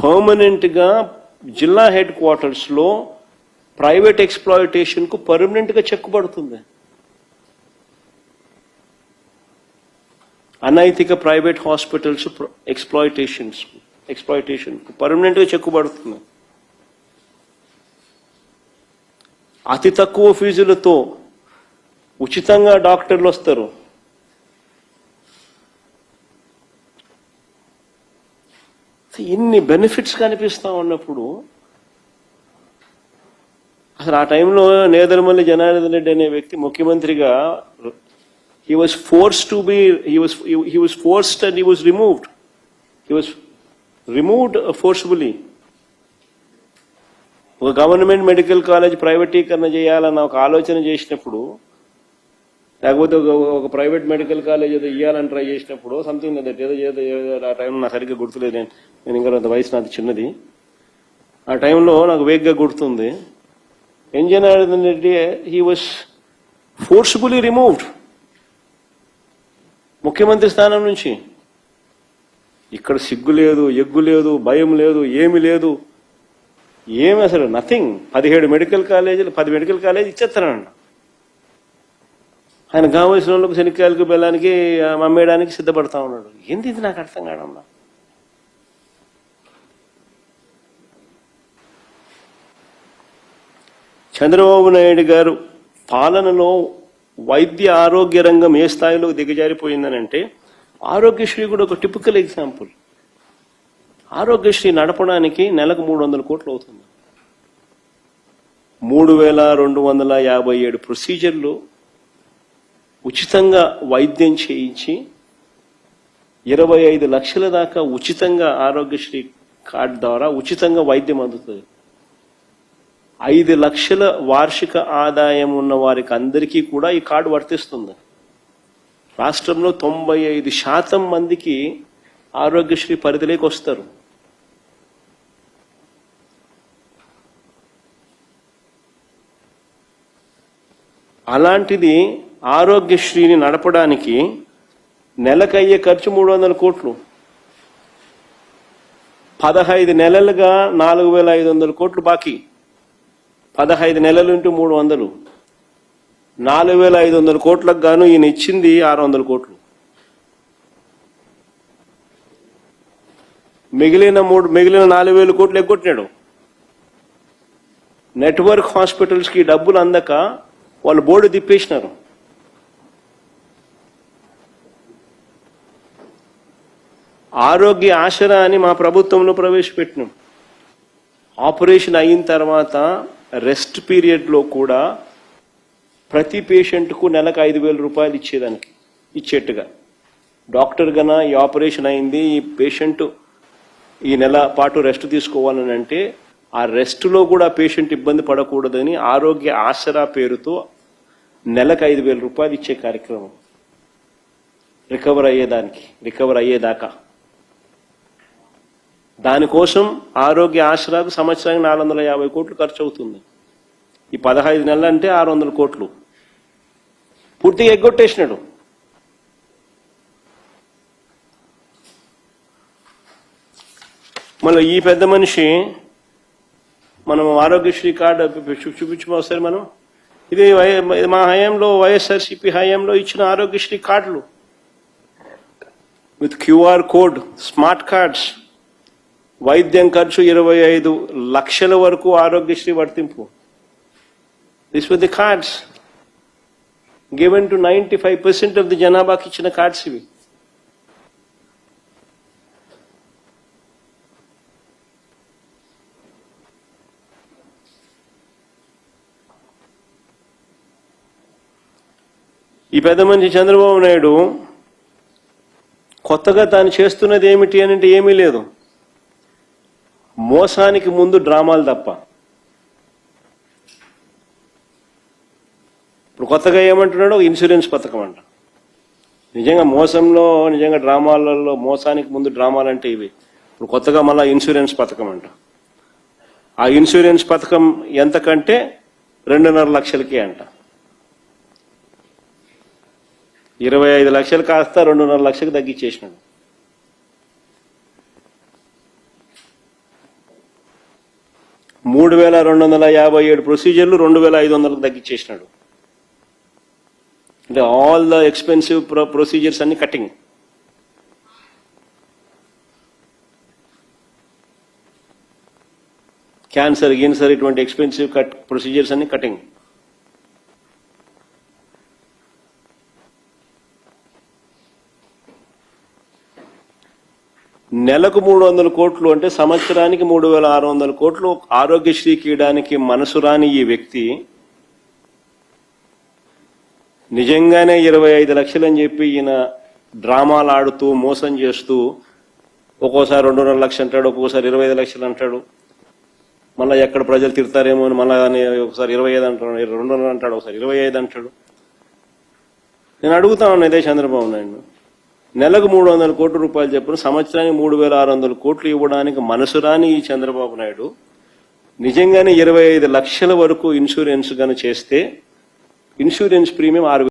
పర్మనెంట్గా జిల్లా హెడ్ క్వార్టర్స్లో ప్రైవేట్ ఎక్స్ప్లాయిటేషన్కు పర్మనెంట్గా చెక్కుపడుతుంది. అనైతిక ప్రైవేట్ హాస్పిటల్స్ ఎక్స్ప్లాయిటేషన్ పర్మనెంట్గా చెక్కుపడుతుంది. అతి తక్కువ ఫీజులతో ఉచితంగా డాక్టర్లు వస్తారు. ఇన్ని బెనిఫిట్స్ కనిపిస్తా ఉన్నప్పుడు అసలు ఆ టైంలో నేదరమల్లి జనార్దన్ రెడ్డి అనే వ్యక్తి ముఖ్యమంత్రిగా he was forced and he was removed forcibly. ఒక గవర్నమెంట్ మెడికల్ కాలేజ్ ప్రైవేటీకరణ చేయాలన్న ఒక ఆలోచన చేసినప్పుడు, లేకపోతే ఒక ప్రైవేట్ మెడికల్ కాలేజ్ ఏదో ఇవ్వాలని ట్రై చేసినప్పుడు సంథింగ్ ఏదో ఆ టైంలో నాకు సరిగ్గా గుర్తులేదు. నేను ఇంకా అంత వయసు నాది చిన్నది. ఆ టైంలో నాకు వేగ్గా గుర్తుంది. N Janardhan Reddy he was forcefully removed ముఖ్యమంత్రి స్థానం నుంచి. ఇక్కడ సిగ్గు లేదు, ఎగ్గు లేదు, భయం లేదు, ఏమి లేదు, ఏమి అసలు నథింగ్. 10 medical college ఇచ్చేస్తానండి. ఆయన కావలసిన వాళ్ళకు శనిక్కాయలకు బెల్లానికి అమ్మేయడానికి సిద్ధపడతా ఉన్నాడు. ఏంది ఇది నాకు అర్థం కాదమ్మా. చంద్రబాబు నాయుడు గారు పాలనలో వైద్య ఆరోగ్య రంగం ఏ స్థాయిలో దిగజారిపోయిందనంటే, ఆరోగ్యశ్రీ కూడా ఒక టిపికల్ ఎగ్జాంపుల్. ఆరోగ్యశ్రీ నడపడానికి నెలకు 300 కోట్లు అవుతుంది. 3257 ప్రొసీజర్లు ఉచితంగా వైద్యం చేయించి 25 లక్షల దాకా ఉచితంగా ఆరోగ్యశ్రీ కార్డు ద్వారా ఉచితంగా వైద్యం అందుతుంది. 5 లక్షల వార్షిక ఆదాయం ఉన్న వారికి అందరికీ కూడా ఈ కార్డు వర్తిస్తుంది. రాష్ట్రంలో 95% మందికి ఆరోగ్యశ్రీ పరిధిలోకి వస్తారు. అలాంటిది ఆరోగ్యశ్రీని నడపడానికి నెలకయ్యే ఖర్చు 300 కోట్లు. 15 నెలలుగా 4500 కోట్లు బాకీ. 15 నెలలు ఇంటూ 300, 4500 కోట్లకు గాను ఈయన ఇచ్చింది 600 కోట్లు. మిగిలిన 4000 కోట్లు ఎగ్గొట్టినాడు. నెట్వర్క్ హాస్పిటల్స్కి డబ్బులు అందక వాళ్ళు బోర్డు తిప్పేసినారు. ఆరోగ్య ఆసరా అని మా ప్రభుత్వంలో ప్రవేశపెట్టినాం. ఆపరేషన్ అయిన తర్వాత రెస్ట్ పీరియడ్లో కూడా ప్రతి పేషెంట్కు నెలకు 5000 రూపాయలు ఇచ్చేట్టుగా డాక్టర్ గన ఈ ఆపరేషన్ అయింది, ఈ పేషెంట్ ఈ నెల పాటు రెస్ట్ తీసుకోవాలని అంటే ఆ రెస్ట్లో కూడా పేషెంట్ ఇబ్బంది పడకూడదని ఆరోగ్య ఆసరా పేరుతో నెలకు 5000 రూపాయలు ఇచ్చే కార్యక్రమం రికవర్ అయ్యేదాకా. దానికోసం ఆరోగ్య ఆసరాకు సంవత్సరానికి 450 కోట్లు ఖర్చు అవుతుంది. ఈ 15 నెలలు అంటే 600 కోట్లు పూర్తిగా ఎగ్గొట్టేసినాడు. మళ్ళీ ఈ పెద్ద మనిషి మనం ఆరోగ్యశ్రీ కార్డు చూపించుకోసారి మనం ఇది మా హయాంలో వైఎస్ఆర్సీపీ హయాంలో ఇచ్చిన ఆరోగ్యశ్రీ కార్డులు with QR code, smart cards. వైద్యం ఖర్చు 25 లక్షల వరకు ఆరోగ్యశ్రీ వర్తింపు. This were the cards given to 95% of the జనాభాకి ఇచ్చిన కార్డ్స్ ఇవి. ఈ పెద్ద మనిషి చంద్రబాబు నాయుడు కొత్తగా తాను చేస్తున్నది ఏమిటి అని అంటే ఏమీ లేదు. మోసానికి ముందు డ్రామాలు తప్ప. ఇప్పుడు కొత్తగా ఏమంటున్నాడు, ఇన్సూరెన్స్ పథకం అంట. నిజంగా నిజంగా డ్రామాలలో మోసానికి ముందు డ్రామాలు అంటే ఇవి. ఇప్పుడు కొత్తగా మళ్ళీ ఇన్సూరెన్స్ పథకం అంట. ఆ ఇన్సూరెన్స్ పథకం ఎంతకంటే 2.5 లక్షలకే అంట. 25 లక్షలు కాస్త 2.5 లక్షలకు తగ్గించేసినాడు. 3257 ప్రొసీజర్లు 2500 తగ్గించేసినాడు. అంటే ఆల్ ద ఎక్స్పెన్సివ్ ప్రొసీజర్స్ అన్ని కటింగ్. క్యాన్సర్ గిన్సర్ ఇటువంటి ఎక్స్పెన్సివ్ ప్రొసీజర్స్ అన్ని కటింగ్. నెలకు 300 కోట్లు అంటే సంవత్సరానికి 3600 కోట్లు ఆరోగ్యశ్రీకి ఇవ్వడానికి మనసు రాని ఈ వ్యక్తి నిజంగానే 25 లక్షలు అని చెప్పి ఈయన డ్రామాలు ఆడుతూ మోసం చేస్తూ ఒక్కోసారి 2.5 లక్షలు అంటాడు, ఒక్కోసారి 25 లక్షలు అంటాడు. మళ్ళీ ఎక్కడ ప్రజలు తిడతారేమో అని మళ్ళీ ఒకసారి 25 అంటాడు, 2.5 అంటాడు, ఒకసారి 25 అంటాడు. నేను అడుగుతా ఉన్నా ఇదే చంద్రబాబు నాయుడు, నెలకు 300 కోట్ల రూపాయలు చెప్పిన సంవత్సరానికి 3600 కోట్లు ఇవ్వడానికి మనసు రాని ఈ చంద్రబాబు నాయుడు నిజంగానే 25 లక్షల వరకు ఇన్సూరెన్స్ గాని చేస్తే ఇన్సూరెన్స్ ప్రీమియం 6,000